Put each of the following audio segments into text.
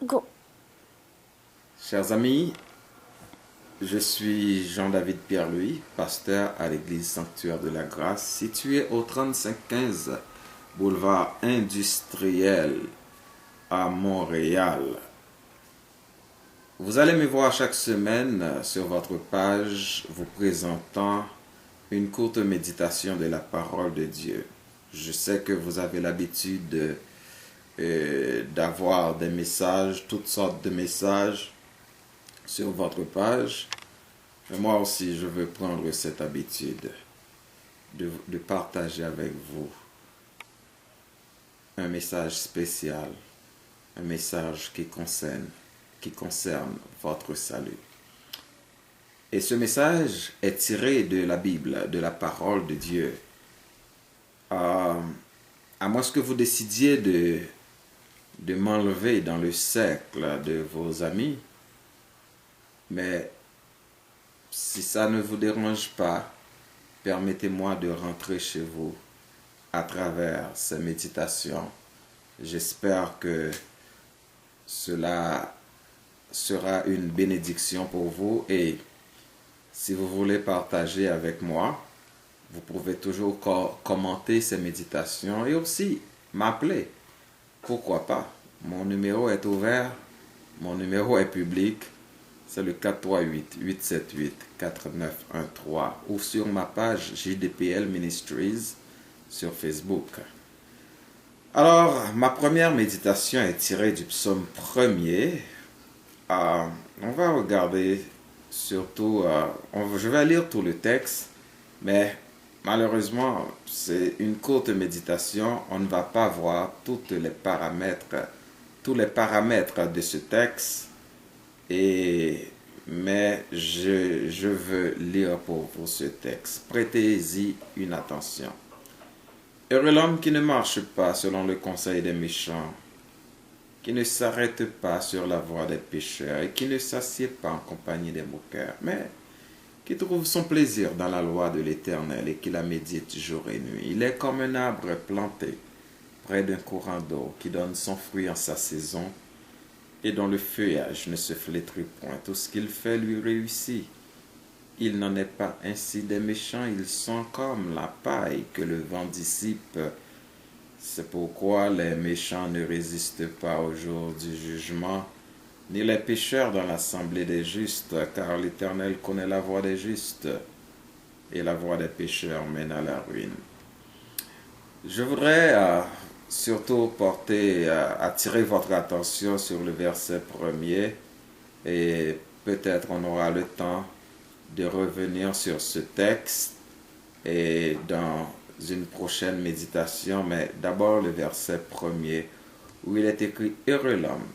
Go. Chers amis, je suis Jean-David Pierre-Louis, pasteur à l'église Sanctuaire de la Grâce, située au 3515 boulevard industriel à Montréal. Vous allez me voir chaque semaine sur votre page vous présentant une courte méditation de la parole de Dieu. Je sais que vous avez l'habitude d'avoir des messages, toutes sortes de messages sur votre page. Mais moi aussi, je veux prendre cette habitude de partager avec vous un message spécial, un message qui concerne votre salut. Et ce message est tiré de la Bible, de la parole de Dieu. À moins que vous décidiez de m'enlever dans le cercle de vos amis, mais si ça ne vous dérange pas, permettez-moi de rentrer chez vous à travers ces méditations. J'espère que cela sera une bénédiction pour vous et si vous voulez partager avec moi, vous pouvez toujours commenter ces méditations et aussi m'appeler. Pourquoi pas? Mon numéro est ouvert, mon numéro est public. C'est le 438-878-4913 ou sur ma page JDPL Ministries sur Facebook. Alors, ma première méditation est tirée du psaume 1er. On va regarder surtout, je vais lire tout le texte, mais malheureusement, c'est une courte méditation. On ne va pas voir tous les paramètres de ce texte. Mais je veux lire pour vous ce texte. Prêtez-y une attention. Heureux l'homme qui ne marche pas selon le conseil des méchants, qui ne s'arrête pas sur la voie des pécheurs et qui ne s'assied pas en compagnie des moqueurs, mais qui trouve son plaisir dans la loi de l'Éternel et qui la médite jour et nuit. Il est comme un arbre planté près d'un courant d'eau qui donne son fruit en sa saison et dont le feuillage ne se flétrit point. Tout ce qu'il fait lui réussit. Il n'en est pas ainsi des méchants, ils sont comme la paille que le vent dissipe. C'est pourquoi les méchants ne résistent pas au jour du jugement, ni les pécheurs dans l'assemblée des justes, car l'Éternel connaît la voie des justes, et la voie des pécheurs mène à la ruine. Je voudrais surtout attirer votre attention sur le verset premier et peut-être on aura le temps de revenir sur ce texte et dans une prochaine méditation, mais d'abord le verset premier où il est écrit « Heureux l'homme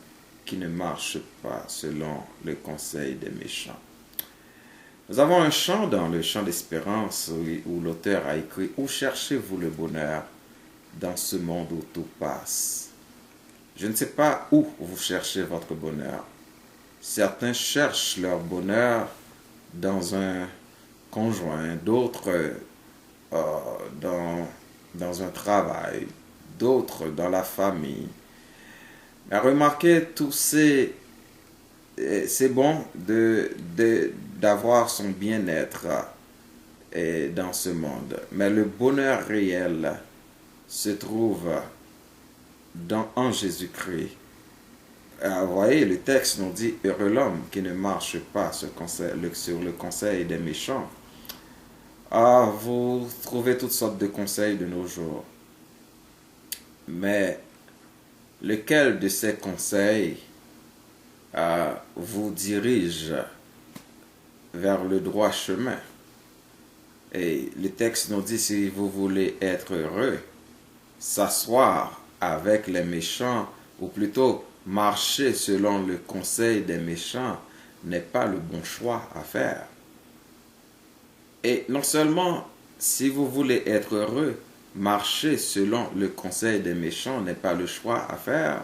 qui ne marche pas selon le conseil des méchants ». Nous avons un chant dans le chant d'espérance où l'auteur a écrit « Où cherchez-vous le bonheur dans ce monde où tout passe ?» Je ne sais pas où vous cherchez votre bonheur. Certains cherchent leur bonheur dans un conjoint, d'autres dans un travail, d'autres dans la famille. Mais remarquez, c'est bon d'avoir son bien-être dans ce monde. Mais le bonheur réel se trouve en Jésus-Christ. Vous voyez, le texte nous dit « Heureux l'homme qui ne marche pas sur le conseil des méchants ». Vous trouvez toutes sortes de conseils de nos jours. Mais lequel de ces conseils vous dirige vers le droit chemin? Et le texte nous dit, si vous voulez être heureux, s'asseoir avec les méchants, ou plutôt marcher selon le conseil des méchants, n'est pas le bon choix à faire. Et non seulement, si vous voulez être heureux, marcher selon le conseil des méchants n'est pas le choix à faire,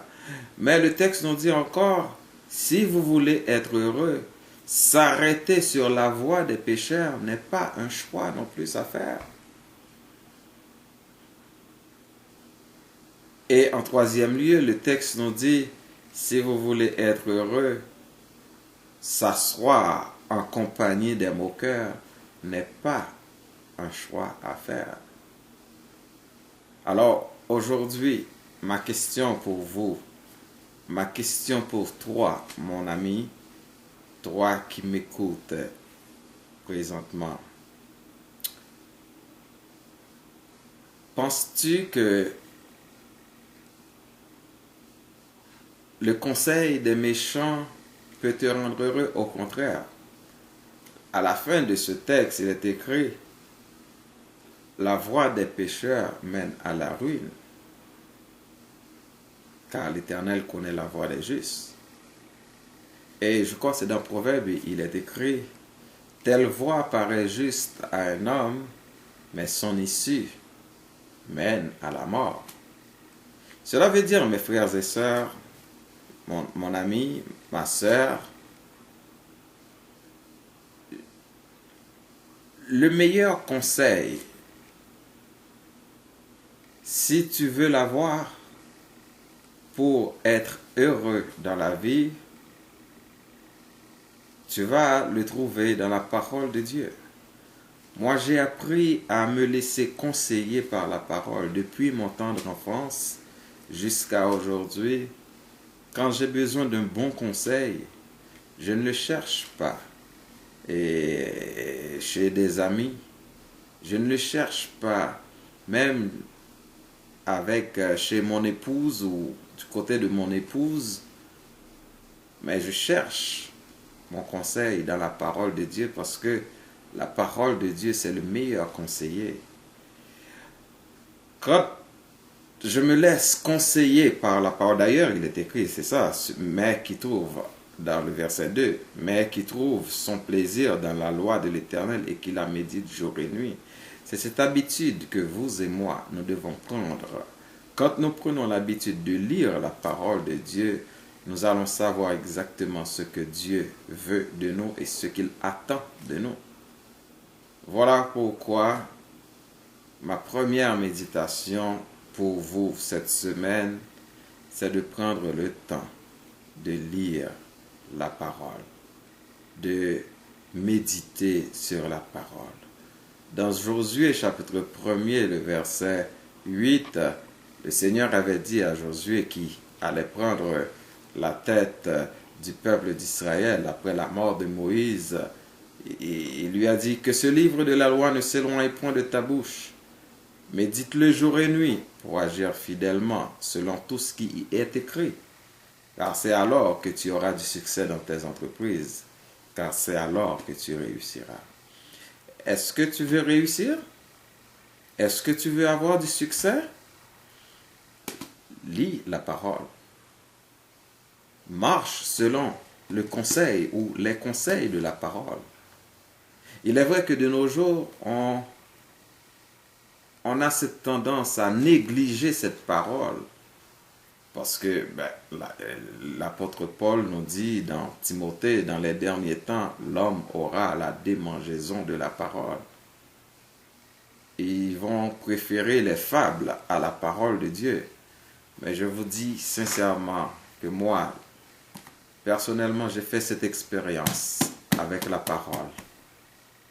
mais le texte nous dit encore, si vous voulez être heureux, s'arrêter sur la voie des pécheurs n'est pas un choix non plus à faire. Et en troisième lieu, le texte nous dit, Si vous voulez être heureux, s'asseoir en compagnie des moqueurs n'est pas un choix à faire. Alors, aujourd'hui, ma question pour vous, ma question pour toi, mon ami, toi qui m'écoutes présentement, penses-tu que le conseil des méchants peut te rendre heureux? Au contraire, à la fin de ce texte, il est écrit: la voie des pécheurs mène à la ruine, car l'Éternel connaît la voie des justes. Et je crois que c'est dans Proverbe, il est écrit: telle voie paraît juste à un homme, mais son issue mène à la mort. Cela veut dire, mes frères et sœurs, mon ami, ma sœur, le meilleur conseil, si tu veux l'avoir pour être heureux dans la vie, tu vas le trouver dans la parole de Dieu. Moi, j'ai appris à me laisser conseiller par la parole depuis mon tendre enfance jusqu'à aujourd'hui. Quand j'ai besoin d'un bon conseil, je ne le cherche pas. Et chez des amis, je ne le cherche pas. Même chez mon épouse ou du côté de mon épouse, mais je cherche mon conseil dans la parole de Dieu parce que la parole de Dieu, c'est le meilleur conseiller. Quand je me laisse conseiller par la parole, d'ailleurs, il est écrit, c'est ça, mais qui trouve, dans le verset 2, mais qui trouve son plaisir dans la loi de l'Éternel et qui la médite jour et nuit. C'est cette habitude que vous et moi, nous devons prendre. Quand nous prenons l'habitude de lire la parole de Dieu, nous allons savoir exactement ce que Dieu veut de nous et ce qu'il attend de nous. Voilà pourquoi ma première méditation pour vous cette semaine, c'est de prendre le temps de lire la parole, de méditer sur la parole. Dans Josué chapitre 1er, le verset 8, le Seigneur avait dit à Josué qui allait prendre la tête du peuple d'Israël après la mort de Moïse, et il lui a dit que ce livre de la loi ne s'éloigne point de ta bouche. Médite-le jour et nuit pour agir fidèlement selon tout ce qui y est écrit. Car c'est alors que tu auras du succès dans tes entreprises. Car c'est alors que tu réussiras. Est-ce que tu veux réussir? Est-ce que tu veux avoir du succès? Lis la parole. Marche selon le conseil ou les conseils de la parole. Il est vrai que de nos jours, on a cette tendance à négliger cette parole. Parce que l'apôtre Paul nous dit dans Timothée, dans les derniers temps, l'homme aura la démangeaison de la parole. Ils vont préférer les fables à la parole de Dieu. Mais je vous dis sincèrement que moi, personnellement, j'ai fait cette expérience avec la parole.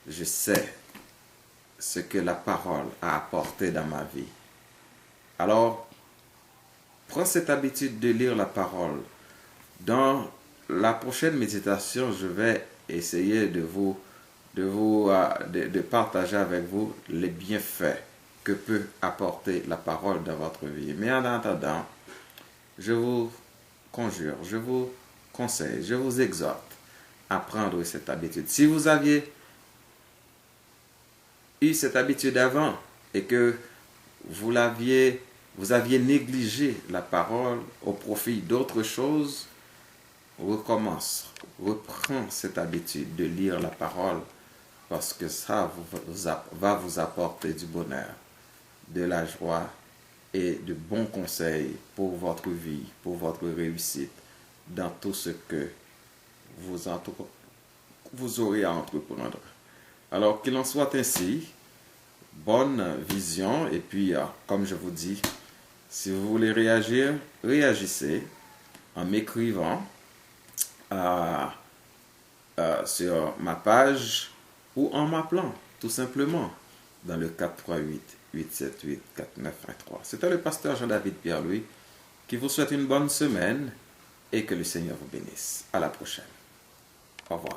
Je sais ce que la parole a apporté dans ma vie. Alors, prends cette habitude de lire la parole. Dans la prochaine méditation, je vais essayer de partager avec vous les bienfaits que peut apporter la parole dans votre vie. Mais en attendant, je vous conjure, je vous conseille, je vous exhorte à prendre cette habitude. Si vous aviez eu cette habitude avant et que vous aviez négligé la parole au profit d'autres choses, reprends cette habitude de lire la parole parce que ça va vous apporter du bonheur, de la joie et de bons conseils pour votre vie, pour votre réussite dans tout ce que vous aurez à entreprendre. Alors qu'il en soit ainsi, bonne vision et puis comme je vous dis, si vous voulez réagir, réagissez. en m'écrivant sur ma page ou en m'appelant tout simplement dans le 438-878-4913. C'était le pasteur Jean-David Pierre-Louis qui vous souhaite une bonne semaine et que le Seigneur vous bénisse. À la prochaine. Au revoir.